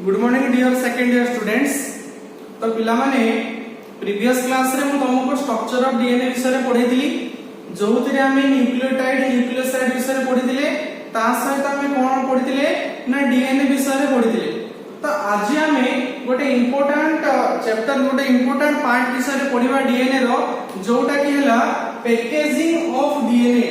Good morning dear second year students. तो पिला माने प्रीवियस क्लास रे मु तुमको स्ट्रक्चर ऑफ डीएनए विषय रे पढैतिली, जोथिरे आमे न्यूक्लियोटाइड न्यूक्लियोसाइड विषय रे पढितिले, ता सहित आमे कोन पढितिले ना डीएनए विषय रे पढितिले। तो आज आमे गोटे इंपोर्टेंट चैप्टर गोटे इंपोर्टेंट पार्ट विषय रे पढिबा डीएनए रो, जोटा कि हला पैकेजिंग ऑफ डीएनए।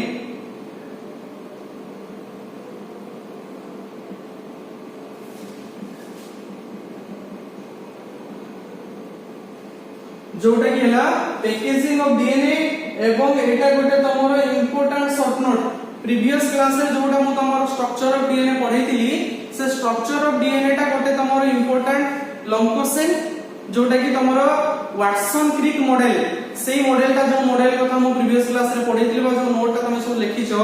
जोटा कि हला पैकेजिंग ऑफ डीएनए एवं एटा गोटे तमरो important short note. Previous class रे जोटा मु तमरो स्ट्रक्चर ऑफ डीएनए पढैतिली, से स्ट्रक्चर ऑफ डीएनए टा गोटे तमरो इंपोर्टेंट लॉन्ग क्वेश्चन, जोटा कि तमरो वाटसन क्रिक मॉडल, सेही मॉडल टा जो मॉडल कथा मु प्रीवियस क्लास रे पढैतिली बा जो नोट टा तमे सब लिखिछो,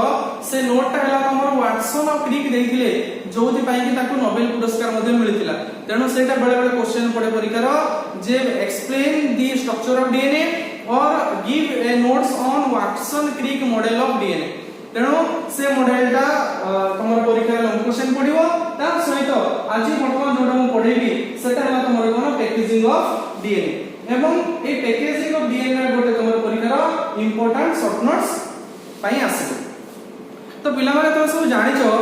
से नोट टा हला तमरो वाटसन ऑफ क्रिक देथिले, जोथि पई कि ताकू नोबेल पुरस्कार मध्ये मिलितिला। तेनो सेटा बेले बेले क्वेश्चन पडे परिकार जे explain the structure of DNA और give a notes on Watson Crick model of DNA. तेनो से मॉडल टा तमरो परीक्षा रे क्वेश्चन पडिवो। ता सहित आज वर्तमान जोडा मु पढेबी सेटा हला तमरो कोन पैकेजिंग ऑफ डीएनए एवं ए पैकेजिंग ऑफ डीएनए गोटे तमरो परीक्षा रो इंपोर्टेंट शॉर्ट नोट्स पई आसीबो। तो पिला माने तो सब जानिछो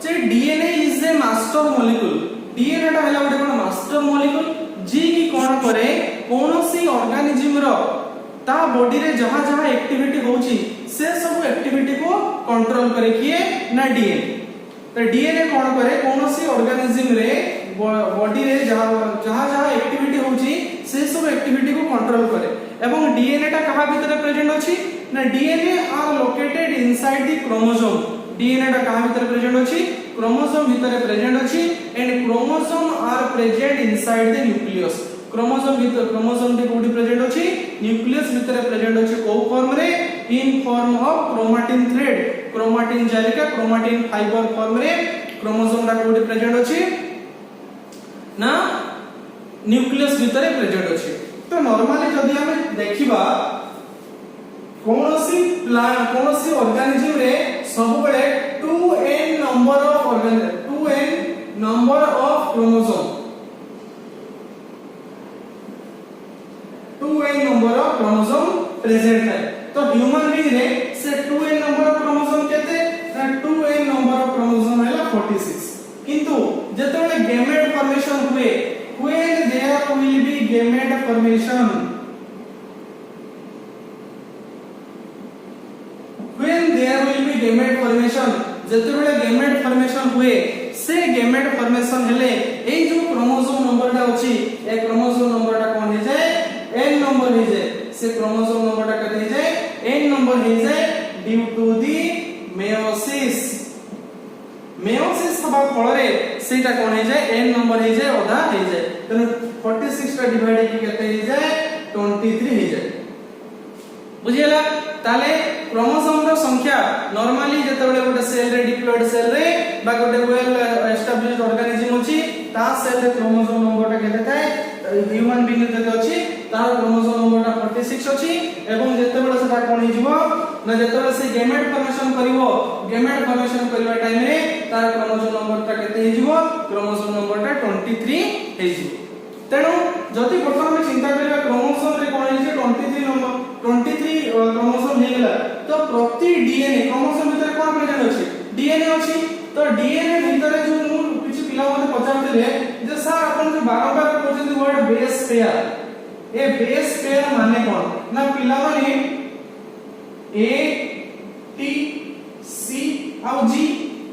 जे DNA is a master molecule. DNA टा हला गोटे कोन मास्टर मॉलिक्यूल जी की कोन करे कोनोसी ऑर्गेनिज्म रो ता बॉडी रे जहां जहां एक्टिविटी होची से सब एक्टिविटी को कंट्रोल करे किए ना डीएनए। तो डीएनए कोन करे कोनोसी ऑर्गेनिज्म रे बॉडी रे जहां जहां एक्टिविटी होची से सब एक्टिविटी को कंट्रोल करे। एवं डीएनए टा कहा भीतर प्रेजेंट अछि ना DNA are located inside the chromosome. DNA टा कहा भीतर प्रेजेंट अछि क्रोमोसोम भीतर प्रेजेंट अछि and chromosome are present inside the nucleus. Chromosome भीतर क्रोमोसोम टी कोडी प्रेजेंट अछि न्यूक्लियस भीतर प्रेजेंट अछि को फॉर्म रे in form of chromatin thread. Chromatin जालिका क्रोमाटिन फाइबर फॉर्म रे क्रोमोसोम टा कोडी प्रेजेंट अछि ना न्यूक्लियस भीतर प्रेजेंट अछि। तो नॉर्मली जदी हम देखिबा कोनोसी ऑर्गेनिज्म रे सब बेले 2n number of chromosome 2n number of chromosome present है। तो ह्यूमन बीइंग रे से 2n नंबर ऑफ क्रोमोसोम केते ना 2n नंबर ऑफ क्रोमोसोम हैला 46। किंतु जेतबेले गैमेट फॉर्मेशन हुए when there will be gamete formation, when there will be gamete formation, जेतेबेले गैमेट फॉर्मेशन हुए से गैमेट फॉर्मेशन हेले ए जो क्रोमोसोम नंबर टा अछि ए क्रोमोसोम नंबर टा कोन हे जाय n नंबर हे जाय। से क्रोमोसोम नंबर टा कते हे जाय n नंबर हे जाय due to the meiosis. Meiosis हबा फल रे सेटा कोन हे जाय n नंबर हे जाय आधा हे जाय। तने 46 टा डिवाइड की केते हे जाय 23 हे जाय। बुझियला ताले क्रोमोसोम रो संख्या नॉर्मली जेतेबेले गोटे सेल रे डिप्लॉयड सेल रे बा गोटे वेल एस्टैब्लिश्ड ऑर्गेनिज्म अछि ता सेल रे क्रोमोसोम नंबर टा केते थाए ह्यूमन बीइंग जते अछि तार क्रोमोसोम नंबर टा 46 अछि। एवं जेतेबेले सेटा कोन हि जिवो ना जेतेबेले से गैमेट फॉर्मेशन करिवो गैमेट फॉर्मेशन करिवा टाइम रे तार क्रोमोसोम नंबर टा केते हि जिवो क्रोमोसोम नंबर टा 23 हे जिवो। तेनु जति बर्तमान में चिंता करिवा क्रोमोसोम रे कोन हि 23 नंबर 23 क्रोमोसोम हे गेला। तो प्रति डीएनए क्रोमोसोम भीतर कोन प्रेजेंट अछि डीएनए अछि। तो डीएनए भीतर जो मु किछि पिला मते पचारथिले जे सर अपन जो बारंबार कहउछथि वर्ड बेस पेयर, ए बेस पेयर माने कोन ना पिला माने ए टी सी आउ जी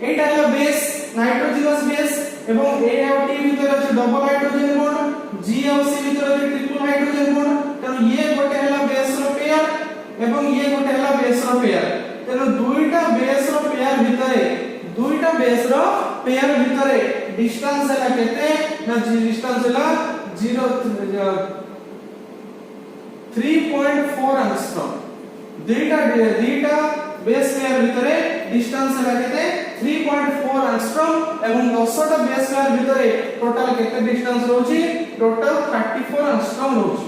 एटा है बेस नाइट्रोजनस बेस एवं ए और टी भीतर अछि डबल हाइड्रोजन बॉन्ड, जी और सी भीतर अछि ट्रिपल हाइड्रोजन बॉन्ड। तो ये गोटे है बेस रो पेयर एवं ये गोटे है बेस रो पेयर। तेनो दुईटा बेस रो पेयर भीतर डिस्टेंस है केते ना डिस्टेंस है 3.4 एंगस्ट्रॉम। दुईटा बेस पेयर भीतर डिस्टेंस है केते 3.4 एंगस्ट्रॉम एवं 10टा बेस पेयर भीतर टोटल केते डिस्टेंस रहउची टोटल 34 एंगस्ट्रॉम रहउची।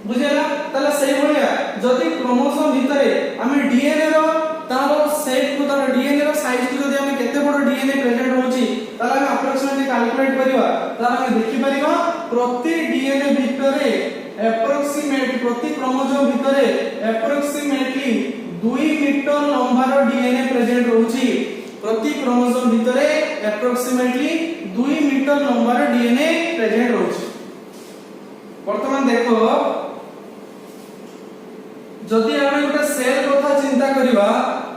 बुझेला तले सही भलिया जति क्रोमोसोम भीतर आमे डीएनए रो तारो सेट को तारो डीएनए रो साइज को जदी आमे केते बड़ डीएनए प्रेजेंट होची ताला आमे अप्रोक्सीमेटली कैलकुलेट कैलकुलेट करिवा तार हम देखि परिबा प्रति डीएनए भितरे एप्रोक्सीमेट प्रति क्रोमोसोम भितरे एप्रोक्सीमेटली 2 मीटर लंबार डीएनए प्रेजेंट रहउची प्रति क्रोमोसोम भितरे एप्रोक्सीमेटली 2 मीटर लंबार डीएनए प्रेजेंट रहउची वर्तमान देखो जदि हम गोटे सेल कथा चिंता करिवा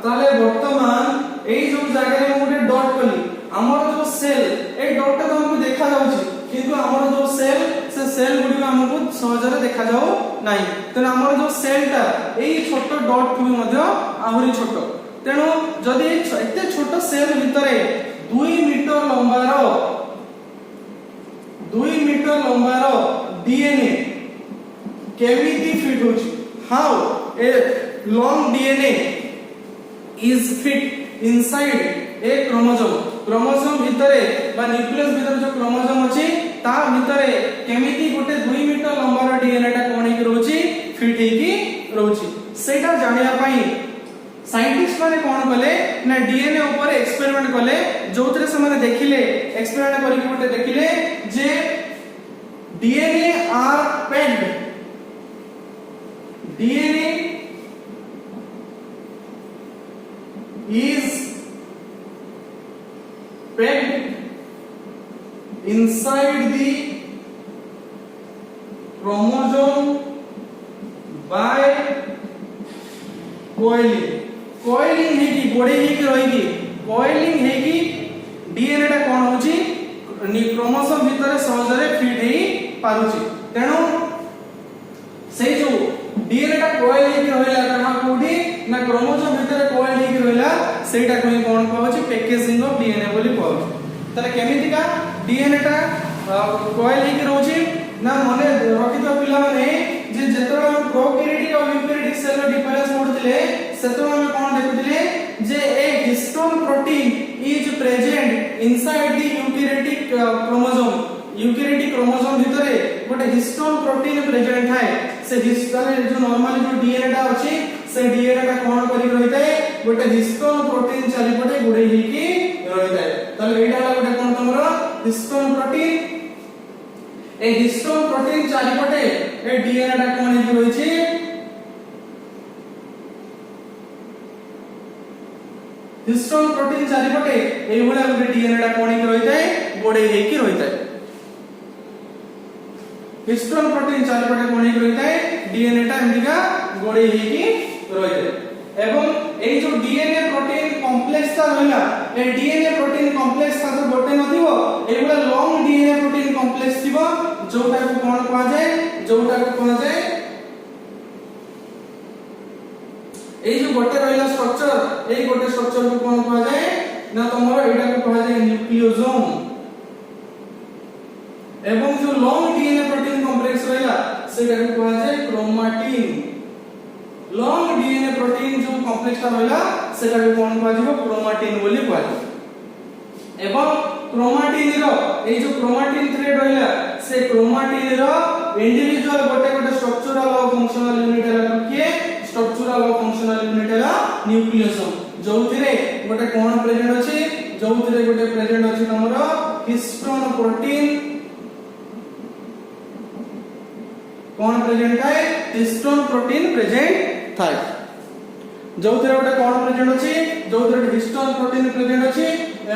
ताले वर्तमान एई जो जगह रे गोटे डॉट कली हमर जो सेल ए डॉट तो हमको देखा जाउची किंतु हमर जो सेल से सेल गुडी हमको सहजरे देखा जाउ नाही तने हमर जो सेलटा एई छोटो डॉट भी मध्य आहुरी छोटो तेनो जदि एते छोटो सेल भितरे 2 मीटर लंबार डीएनए केमिति फिट होची how a long DNA is fit inside a chromosome भितरे बा न्यूक्लियस भितरे जो क्रोमोसोम अछि ता भितरे केमिति गोटे 2 मीटर लंबार डीएनए टा कोन हेकि रहउची फिट हेकि रहउची सेटा जानिया पई साइंटिस्ट माने कोन कले ना डीएनए ऊपर एक्सपेरिमेंट कले जोतरे से माने देखिले एक्सपेरिमेंट करिके गोटे देखिले जे DNA are pegged DNA is pegged inside the chromosome by coiling है कि गोड़े है कि रहेगी coiling है कि डीएनए टा कोन होची क्रोमोसोम भितरे सहजरे फिट हेई पारुची तेनो से जो डीएनए टा कोइल हेकि रहला कहा कोडी ना क्रोमोसोम भितरे कोइल हेकि रहला सेटा कोइ कोन कहउची पैकेजिंग ऑफ डीएनए बोली कहउची तले केमिति का डीएनए टा कोइल हेकि रहउची ना मने रखितो पिला माने जे जेतरा हम प्रोकैरियोटिक और यूकैरियोटिक सेल रो डिफरेंस पढुतिले सेतो हम कोन देखुतिले जे a histone protein is present inside the eukaryotic chromosome भितरे गोटे हिस्टोन प्रोटीन प्रेजेंट है से हिस्टोन जो नॉर्मली जो डीएनए टा अछि से डीएनए टा कोन करि रहितै गोटे हिस्टोन प्रोटीन चारिपटे गुडै हेकि रहितै तले एटा गोटे कोन तमरो हिस्टोन प्रोटीन ए हिस्टोन प्रोटीन चारिपटे ए डीएनए टा कोन हेकि रहिछि हिस्टोन प्रोटीन चारिपटे एई भला गोटे डीएनए टा कोन हेकि रहितै गुडै हेकि रहितै हिस्टोन प्रोटीन चारिपटे कोन हेकि रहितै डीएनए टा एंडिका गोडै हेकि रहितै एवं ए जो डीएनए प्रोटीन कॉम्प्लेक्स ता रहला ए डीएनए प्रोटीन कॉम्प्लेक्स ता तो गोटे नथिबो एबुला लॉन्ग डीएनए प्रोटीन कॉम्प्लेक्स थिबो जोटा को कोन कहआ जाय ए जो गोटे रहला स्ट्रक्चर ए गोटे स्ट्रक्चर को कोन कहआ जाय ना तमरो एटा को कहआ जाय न्यूक्लियोसोम एवं जो लॉन्ग डीएनए प्रोटीन कॉम्प्लेक्स रहला सेटा को कहआ जाय क्रोमाटिन लॉन्ग डीएनए प्रोटीन जो कॉम्प्लेक्स ता रहला सेटा को कोन कहआ जिवो क्रोमाटिन बोली कहआ जाय एवं क्रोमाटिन रो ए जो क्रोमाटिन थ्रेड रहला से क्रोमाटिन रो इंडिविजुअल गोटे स्ट्रक्चरल और फंक्शनल यूनिट है के स्ट्रक्चरल और फंक्शनल यूनिट है न्यूक्लियोसोम जोथिरे गोटे कोन प्रेजेंट अछि जोथिरे गोटे प्रेजेंट अछि हमरो हिस्टोन प्रोटीन कोन प्रेजेंट है हिस्टोन प्रोटीन प्रेजेंट थाय जोथिरे गोटे कोन प्रेजेंट अछि जोथिरे हिस्टोन प्रोटीन प्रेजेंट अछि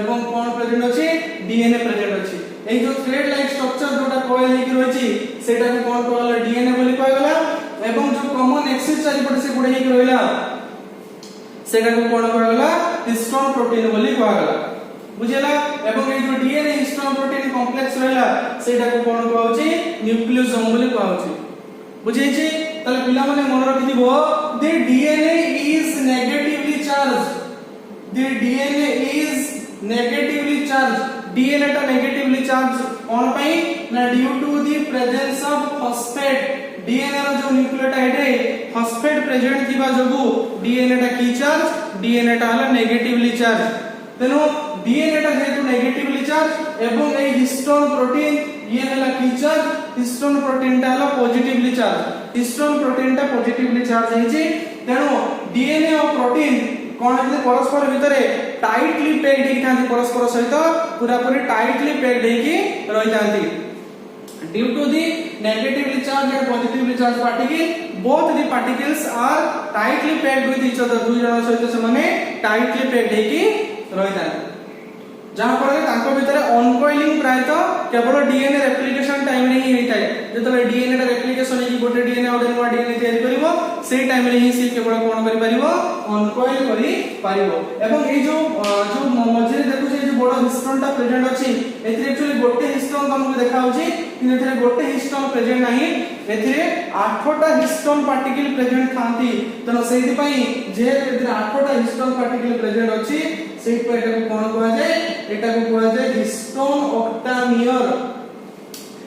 एवं कोन प्रेजेंट अछि डीएनए प्रेजेंट अछि ए जो थ्रेड लाइक स्ट्रक्चर जोटा कोइल हेकि रहिछि सेटा को कोन कहला डीएनए बोली कहला एवं जो कॉमन एक्सिस चारिपटे से गुडे हेकि रहला सेटा को कोन कहला हिस्टोन प्रोटीन बोली कहला बुझेला एवं ए जो डीएनए हिस्टोन प्रोटीन कॉम्प्लेक्स रहला सेटा को कोन कहउछि न्यूक्लियोसोम बोली कहउछि बुझेछि तले पिला माने मन रखिदिबो the DNA is negatively charge DNA टा नेगेटिवली चार्ज ऑन पाई ना due to the presence of phosphate DNA रो जो न्यूक्लियोटाइड रे फॉस्फेट प्रेजेंट थिबा जगु डीएनए टा की चार्ज डीएनए टा हला नेगेटिवली चार्ज तेनो डीएनए टा जेतु नेगेटिवली चार्ज एवं ए हिस्टोन प्रोटीन ये हला की चार्ज हिस्टोन प्रोटीन टा हला पॉजिटिवली चार्ज हिस्टोन प्रोटीन टा पॉजिटिवली चार्ज है जी तेनो डीएनए और प्रोटीन कोन होते परस्पर भितरे टाइटली पैक्ड हेकि थांती परस्पर सहित पूरा पूरी टाइटली पैक्ड हेकि रहि थांती due to the negatively charge and positively charge particle both the particles are tightly packed with each other दुई जन सहित से माने टाइटली पैक्ड हेकि रहि थांती जहां पर तांको भितरे अनकॉइलिंग प्राय तो केवल डीएनए रेप्लिकेशन टाइम रे ही होइताय जेतले डीएनए टा रेप्लिकेशन ही गोटे डीएनए और नवा डीएनए तयारी करिवो सेही टाइम रे ही से केवल कोन करि परिवो अनकॉइल करि परिवो एवं ए जो मझे देखु जे बड़ हिस्टोन टा प्रेजेंट अछि एथिरे एक्चुअली गोटे हिस्टोन हमहु देखा होछि कि एथिरे गोटे हिस्टोन प्रेजेंट नाही एथिरे 8टा हिस्टोन पार्टिकल प्रेजेंट थांती तनो सेहि पई जे एथिरे 8टा हिस्टोन पार्टिकल प्रेजेंट अछि सेहि पई एटा कोन कहै जाय एटा को कहै जाय हिस्टोन ऑक्टामियर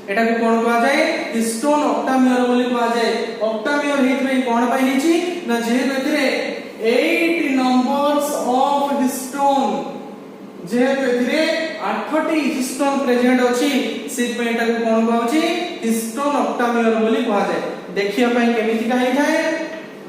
एटा को कोन कहै जाय हिस्टोन ऑक्टामियर बोली कहै जाय ऑक्टामियर हेत में कोन पाई हिची ना जे एथिरे 8 नंबर्स ऑफ हिस्टोन जे एथिरे 8टी हिस्टोन प्रेजेंट अछि सेहि पई एटा को कोन कहै हिस्टोन ऑक्टामियर बोली कहै जाय देखिया पई केमिति काहे थाए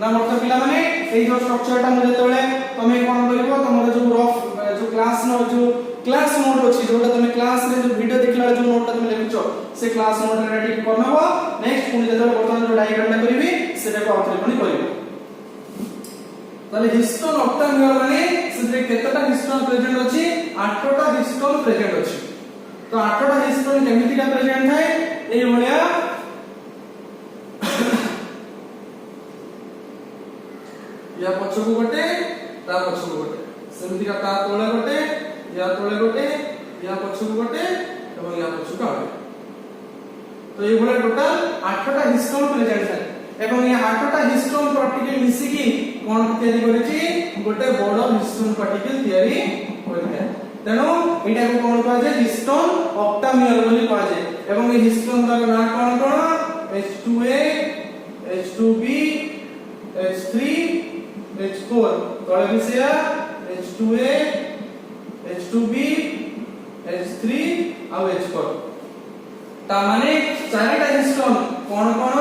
ना मतलब पिला माने एई जो स्ट्रक्चर टा मते तळे तमे कोन करिवो तमर जो रफ जो क्लास नो जो क्लास नोट अछि जोटा तमे क्लास रे जो वीडियो देखला जो नोट टा तमे लिखछो से क्लास नोट रे टिक करनबो नेक्स्ट पुनी जेतले बर्तमान जो डायग्राम टा करिवि सेटा को आउथरे पुनी करिवो ताले हिस्टोन ऑक्टामियर माने से केतटा हिस्टोन प्रेजेंट अछि 8टा हिस्टोन प्रेजेंट अछि तो 8टा हिस्टोन केमिति का प्रेजेंट थाए एई भलिया या पछकु गोटे ता पछकु गोटे सेमिति का ता तोळे गोटे या तोळे गोटे या पछकु गोटे एवं या पछकु गोटे तो ये भले टोटल 8टा हिस्टोन प्रेजेंट है एवं ये 8टा हिस्टोन पार्टिकल मिसी की कोन तयारी करिछि गोटे बड़ हिस्टोन पार्टिकल तयारी होइते तेनो एटा को कोन कहै छै हिस्टोन ऑक्टामियर बोली कहै छै एवं ये हिस्टोन का नाम कोन कोन H2A H2B H3 H4 तळे विषय H2A H2B H3 और H4 ता माने चारिटा हिस्टोन कोन कोन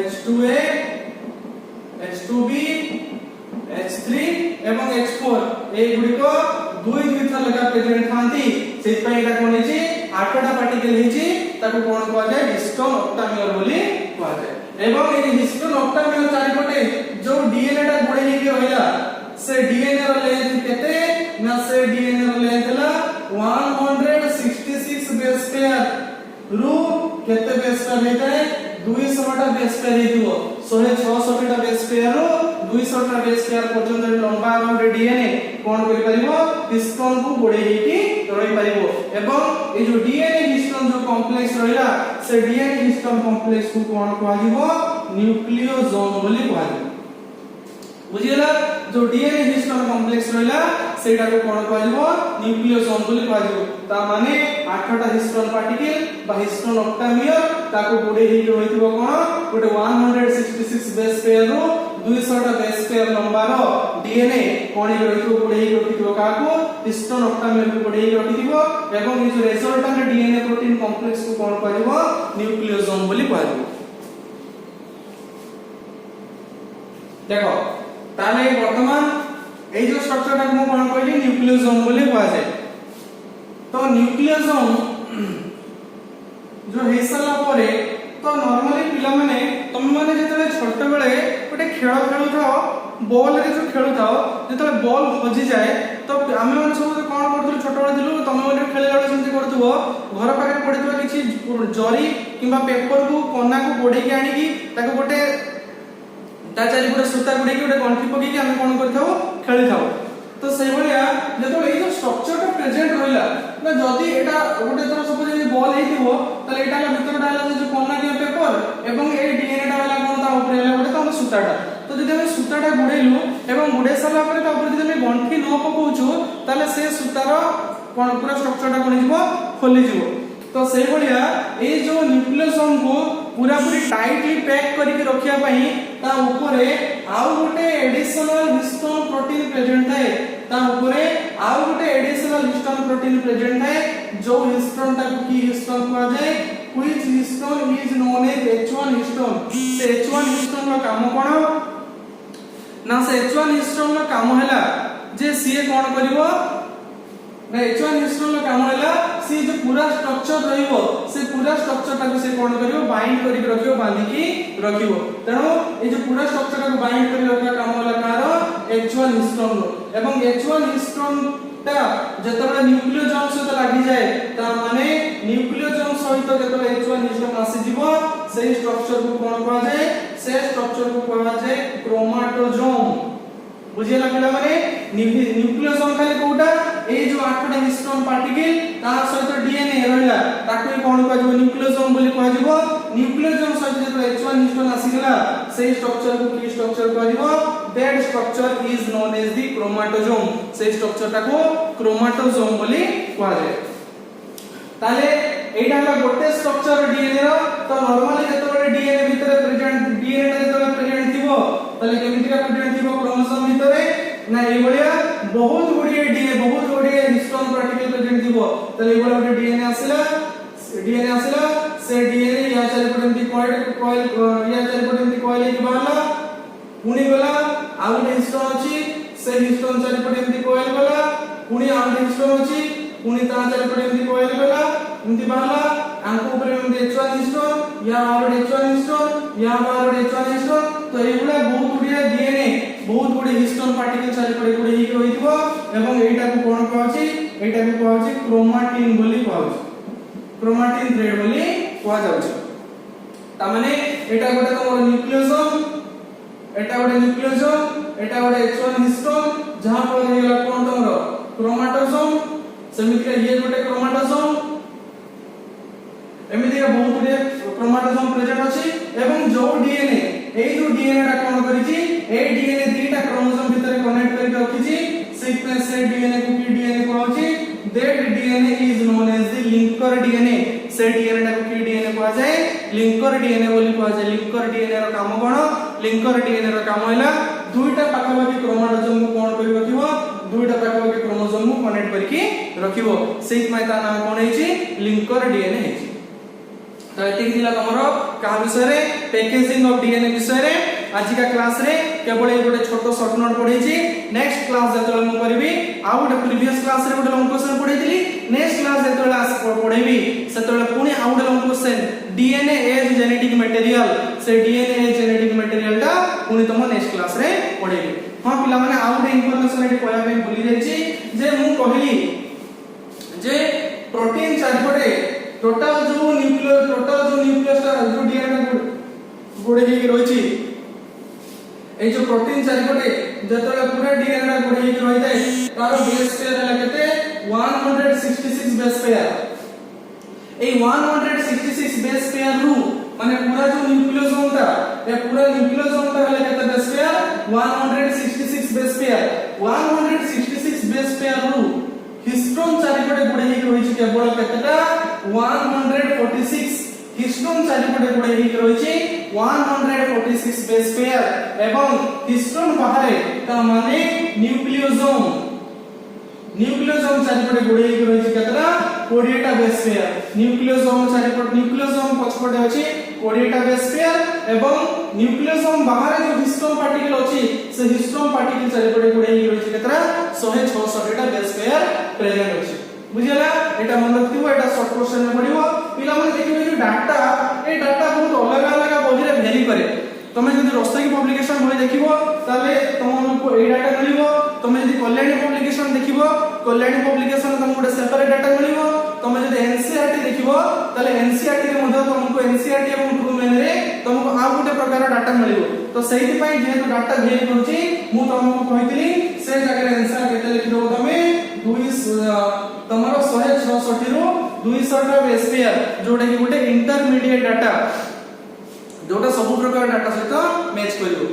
H2A H2B H3 एवं H4 ए गुडी को दुई दुई थर लगा प्रेजेंट थांती सेहि पई एटा कोन हिची 8टा पार्टिकल हिची ताको कोन कहै जाय हिस्टोन ऑक्टामियर बोली कहै जाय एवं ए हिस्टोन ऑक्टामियर चारिपटे जो डीएनए टा गुडे हेकि रहला से डीएनए रो लेंथ केते ना से डीएनए रो लेंथ ला 166 बेस पेयर रु केते बेस पेयर हेतै 200 टा बेस पेयर हेतिबो 166 टा बेस पेयर रो 200 टा बेस पेयर पर्यंत लंबा गोटे डीएनए कोन करि परिबो हिस्टोन को गुडे हेकि रहि परिबो एवं ए जो डीएनए हिस्टोन जो कॉम्प्लेक्स रहला से डीएनए हिस्टोन कॉम्प्लेक्स को कोन कहजिबो न्यूक्लियोसोम बोली कहजिबो बुझियला जो डीएनए हिस्टोन कॉम्प्लेक्स रहला सेटा को कोन कहजिबो न्यूक्लियोसोम बोली कहजिबो ता माने 8टा हिस्टोन पार्टिकल बा हिस्टोन ऑक्टामियर ताको गुडे हेकि रहितबो कोन गोटे 166 बेस पेयर रो 200 टा बेस पेयर लंबा रो डीएनए कोन हेकि रहितबो गुडे हेकि रखितबो काको हिस्टोन ऑक्टामियर को गुडे हेकि रखितबो एवं ई जो रिजल्टेंट डीएनए प्रोटीन कॉम्प्लेक्स को कोन कहजिबो न्यूक्लियोसोम बोली कहजिबो देखो ताले वर्तमान ए जो स्ट्रक्चर टा को कोन कहली न्यूक्लियोसोम बोली कहै छै तो न्यूक्लियोसोम जो हेसला परे तो नॉर्मली पिला माने तुम माने जेतले छोट बेले गोटे खेल खेलु थाओ बॉल रे जो खेलु थाओ जेतले बॉल हजि जाए तो आमे माने सब कोन करथु छोट बेले दिलु तुम माने खेले बेले सेंति करथुओ घर पाखे पड़ितबा किछि जरी किबा पेपर को कोना को बोडी के आनी की ताको गोटे ता चारि गोटे सूता गुडे की गोटे गंठी पकी के हम कोन करथाओ खेली थाओ तो से भलिया जतो ए जो स्ट्रक्चर टा प्रेजेंट रहला ना जदी एटा गोटे तरह सपोज जे बॉल हेतिबो तले एटा के भीतर डाला जो कोना के पेपर एवं ए डीएनए टा वाला कोन ता ऊपर हेला गोटे तो सूताटा तो जदी हम सूताटा गुडेलु एवं गुडे साला परे ता ऊपर जदी हम गंठी न पकोछु ताले से सूतार कोन पूरा स्ट्रक्चर टा कोन जिवो खोली जिवो तो से भलिया ए जो न्यूक्लियोसोम को पूरा पूरी टाइटली पैक करके रखिया पई ता ऊपरे आउ गोटे एडिशनल हिस्टोन प्रोटीन प्रेजेंट है ता ऊपरे आउ गोटे एडिशनल हिस्टोन प्रोटीन प्रेजेंट है जो हिस्टोन ता की हिस्टोन कहा जाए which histone is known as H1 histone से H1 हिस्टोन रो काम कोन ना से H1 हिस्टोन रो काम हैला जे सीए कोन करिवो ना H1 हिस्टोन रो काम हैला सी जो पूरा स्ट्रक्चर रहिवो से पूरा स्ट्रक्चर टाको से कोन करिवो बाइंड करि रखियो बांधी की रखिवो तेनो ए जो पूरा स्ट्रक्चर टाको बाइंड करि रखा काम होला कार H1 हिस्टोन रो एवं H1 हिस्टोन ता जतबे न्यूक्लियोजोम सहित लागि जाय ता माने न्यूक्लियोजोम सहित जतबे H1 हिस्टोन आसी जीवो सेही स्ट्रक्चर को कोन कहवा जाय से स्ट्रक्चर को कहवा जाय क्रोमाटोजोम बुझिला पिला माने न्यूक्लियोजोम खाली कोटा ए जो 8टा हिस्टोन पार्टिकल ता सहित डीएनए रहला ताको कोन कहवा जाय न्यूक्लियोजोम बोली कहवा जीवो न्यूक्लियोजोम सहित जतबे H1 हिस्टोन आसी गेला सेही स्ट्रक्चर को की स्ट्रक्चर कहवा जीवो that structure is known as the chromatosome से स्ट्रक्चर टाको क्रोमाटोजोम बोली कहवा जाय ताले एटा हला गोटे स्ट्रक्चर डीएनए रो तो नॉर्मली जतबे डीएनए भीतर प्रेजेंट डीएनए जतबे प्रेजेंट थिबो ताले केमिति का प्रेजेंट थिबो क्रोमोसोम भीतर ना ए बलिया बहुत गुडी डीएनए बहुत गुडी हिस्टोन पार्टिकल प्रेजेंट थिबो ताले ए बलिया डीएनए आसिला से डीएनए या चले पडंती कॉइल या चले पडंती कॉइल के बाहला पुनी गला आउ हिस्टोन अछि से हिस्टोन चले पडंती कॉइल गला पुनी आउ हिस्टोन अछि पुनी ता चले पडंती कॉइल गला इनती बाहला आंको ऊपर में H1 हिस्टोन या आउ H1 हिस्टोन या आउ H1 हिस्टोन तो एगुला बहुत गुडी डीएनए बहुत गुडी हिस्टोन पार्टिकल चले पडे गुडी ही होइथिबो एवं एटा को कोन कहछि एटा को कहछि क्रोमाटिन बोली कहछि क्रोमाटिन थ्रेड बोली कहा जाउछि ता माने एटा गोटे तमर न्यूक्लियोसोम एटा गोटे न्यूक्लियोसोम एटा गोटे H1 हिस्टोन जहां पर हेला कोन तमर क्रोमाटोसोम सेमिति ये गोटे क्रोमाटोसोम एमिति का बहुत गुडी क्रोमाटोसोम प्रेजेंट अछि एवं जो डीएनए ए जो डीएनए टा कोन करिछि ए डीएनए दीटा क्रोमोसोम भीतर कनेक्ट करके रखिछि सीक्वेंस से डीएनए को की डीएनए कहछि that DNA is known as the linker DNA से डीएनए टा को की डीएनए कहा जाय लिंकर डीएनए बोली कहा जाय लिंकर डीएनए रो काम कोन लिंकर डीएनए रो काम हैला दुईटा पाखापाखी क्रोमोसोम को कोन करि रखिबो दुईटा पाखापाखी क्रोमोसोम को कनेक्ट करके रखिबो सेहि माय ता नाम कोन हैछि लिंकर डीएनए हैछि तो एतिक दिला तमरो का विषय रे पैकेजिंग ऑफ डीएनए विषय रे आज का क्लास रे केवल ए गोटे छोटो शॉर्ट नोट पढैछि नेक्स्ट क्लास जतले म करबी आ गोटे प्रीवियस क्लास रे गोटे लॉन्ग क्वेश्चन पढैतिली नेक्स्ट क्लास जतले आस पढैबी सेतले पुनी आ गोटे long question DNA as genetic material से डीएनए एज जेनेटिक मटेरियल टा पुनी तुम नेक्स्ट क्लास रे पढैबी हां पिला माने आ गोटे इंफॉर्मेशन एटी कहया पे भूली जाईछि जे मु कहली जे प्रोटीन चारपटे टोटल जो न्यूक्लियस जो डीएनए गोडे ही रहिछि ए जो प्रोटीन चारिपटे जतले पूरा डीएनए गोडे ही रहि जाय तार बेस पेयर हला केते 166 base pair A 166 base pair रु माने पूरा जो न्यूक्लियोसोम ता ए पूरा न्यूक्लियोसोम ता हला केते base pair 166 base pair 166 base pair रु हिस्टोन चारिपटे गोडे ही रहिछि केवल केतेटा 146 हिस्टोन चारिपटे गोडे ही रहिछि 146 बेस पेयर एवं हिस्टोन बाहरे ता माने न्यूक्लियोसोम चारिपटे गोडे ही रहिछि केतेटा 20 टा बेस पेयर न्यूक्लियोसोम चारिपटे न्यूक्लियोसोम पछपटे अछि 20 टा बेस पेयर एवं न्यूक्लियोसोम बाहरे जो हिस्टोन पार्टिकल अछि से हिस्टोन पार्टिकल चारिपटे गोडे ही रहिछि केतेटा 166 टा बेस पेयर प्रेजेंट अछि बुझिला एटा मन रखिबो एटा शॉर्ट क्वेश्चन में पडिबो पिला माने देखिबो जे डाटा ए डाटा बहुत अलग अलग बहिरे भेरी करे तमे जदि रोस्टरी पब्लिकेशन बहि देखिबो ताले तुमको ए डाटा मिलिबो तमे जदि कल्याणी पब्लिकेशन देखिबो कल्याणी पब्लिकेशन तुमको गोटे सेपरेट डाटा मिलिबो तमे जदि एनसीईआरटी देखिबो ताले एनसीईआरटी रे मध्ये तुमको एनसीईआरटी एवं ट्रूमेन रे तुमको आ गोटे प्रकार डाटा मिलिबो तो सेहि पई जेहेतु डाटा भेरी करूची मु तुमको कहितली से जगह आंसर केते लिखि दो तमे 2 तमरो 166 रु 200 टा बेस पेयर जोटा कि गोटे इंटरमीडिएट डाटा जोटा सब प्रकार डाटा सहित मैच करिवो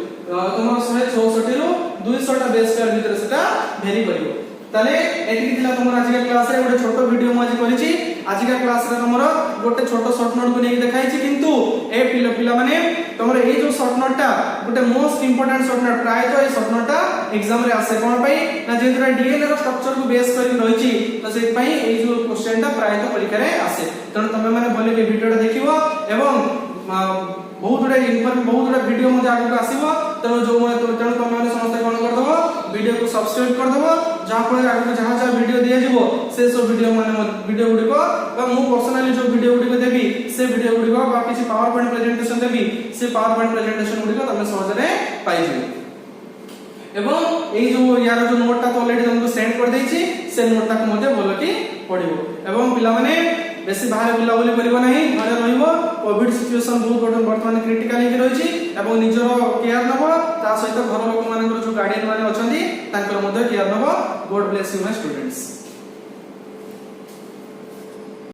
तमरो 166 रु 200 टा बेस पेयर भीतर सेटा भेरी करिवो ताले एतिक दिला तमरो आज का क्लास रे गोटे छोटो वीडियो म आज करिछि आज का क्लास रे तमरो गोटे छोटो शॉर्ट नोट को नै देखाइछि किंतु ए पिला माने तमरो ए जो शॉर्ट नोट टा गोटे मोस्ट इंपोर्टेंट शॉर्ट नोट प्राय तो ए शॉर्ट नोट टा एग्जाम रे आसे कोन पई ना जेतरा डीएनए रो स्ट्रक्चर को बेस करि रहिछि तो से पई ए जो क्वेश्चन टा प्राय तो परीक्षा रे आसे तण तमे माने भले के वीडियो टा देखिबो एवं बहुत गुडे बहुत गुडे वीडियो मते आगु आसीबो तेणु जो तेणु तुम माने समस्त कोन कर दबो वीडियो को सब्सक्राइब कर दबो जहा पर आगु जहा वीडियो दिया जिवो से सब वीडियो माने वीडियो गुडी को बा मु पर्सनली जो वीडियो गुडी को देबी से वीडियो गुडी को बा किछि पावर पॉइंट प्रेजेंटेशन देबी से पावर पॉइंट प्रेजेंटेशन गुडी को तमे सहज रे पाइ जिवो एवं एई जो यार जो नोट ता तो ऑलरेडी तुमको सेंड कर देछि से नोट ता को मते बोल की पढिबो एवं पिला माने बेसी बाहर बुला बुली करिवो नाही घरे रहिबो कोविड सिचुएशन बहुत वर्तमान क्रिटिकल हे रहिछि एवं निजरो केयर नबो ता सहित घर लोक मानकर जो गार्डियन माने अछंती तांकर मते care Nebo God bless you my students.